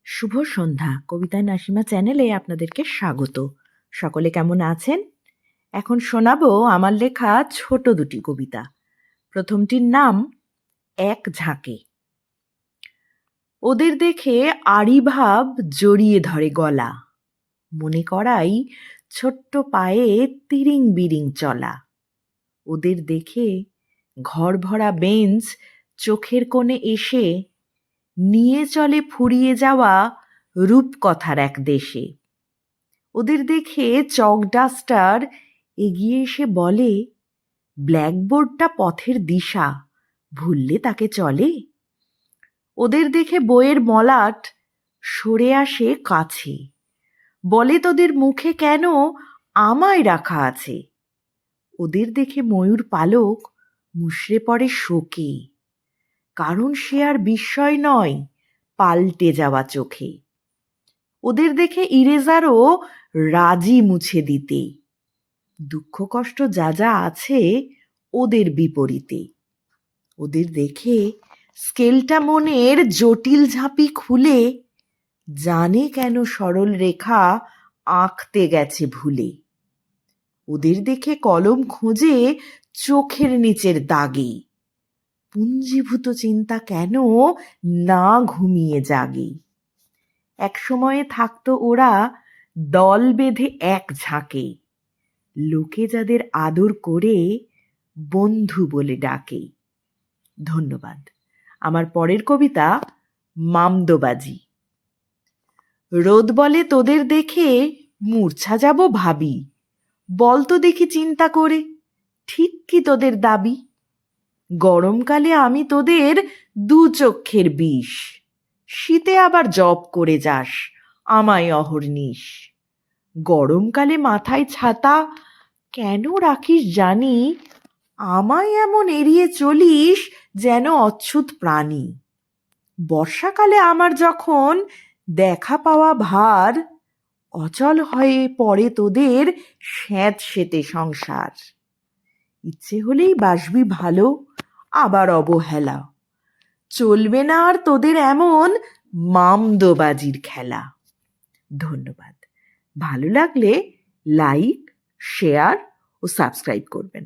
শুভ সন্ধ্যা। কবিতায় নাসিমা চ্যানেলে আপনাদেরকে স্বাগত। সকলে কেমন আছেন? এখন শোনাবো আমার লেখা ছোট দুটি কবিতা। প্রথমটির নাম এক ঝাঁকে। ওদের দেখে আড়িভাব জড়িয়ে ধরে গলা, মনে করাই ছোট্ট পায়ে তিরিং বিরিং চলা। ওদের দেখে ঘর ভরা বেঞ্চ চোখের কোণে এসে নিয়ে চলে ফুরিয়ে যাওয়া রূপকথার এক দেশে। ওদের দেখে চক ডাস্টার এগিয়ে এসে বলে, ব্ল্যাকবোর্ডটা পথের দিশা, ভুললে তাকে চলে। ওদের দেখে বইয়ের মলাট সরে আসে কাছে, বলে তোদের মুখে কেন আমায় রাখা আছে। ওদের দেখে ময়ূর পালক মুষড়ে পড়ে শোকে, কারণ সে আর বিস্ময় নয় পাল্টে যাওয়া চোখে। ওদের দেখে ইরেজারও রাজি মুছে দিতে, দুঃখ কষ্ট যা যা আছে ওদের বিপরীতে। ওদের দেখে স্কেলটা মনের জটিল ঝাঁপি খুলে, জানে কেন সরল রেখা আঁকতে গেছে ভুলে। ওদের দেখে কলম খোঁজে চোখের নিচের দাগে, পুঞ্জীভূত চিন্তা কেন না ঘুমিয়ে জাগে। এক সময়ে থাকতো ওরা দল বেঁধে এক ঝাঁকে, লোকে যাদের আদর করে বন্ধু বলে ডাকে। ধন্যবাদ। আমার পরের কবিতা মামদোবাজি। রোদ বলে তোদের দেখে মূর্ছা যাব ভাবি, বল তো দেখি চিন্তা করে ঠিক কি তোদের দাবি। গরমকালে আমি তোদের দু চক্ষের বিষ, শীতে আবার জব করে যাস আমায় অহর্নিশ। গরমকালে মাথায় ছাতা কেন রাখিস জানি, আমায় এমন এড়িয়ে চলিস যেন অচ্ছুত প্রাণী। বর্ষাকালে আমার যখন দেখা পাওয়া ভার, অচল হয়ে পড়ে তোদের স্যাঁতসেঁতে সংসার। ইচ্ছে হলেই বাসবি ভালো, আবার অবহেলা, চলবে না আর তোদের এমন মামদোবাজির খেলা। ধন্যবাদ। ভালো লাগলে লাইক, শেয়ার ও সাবস্ক্রাইব করবেন।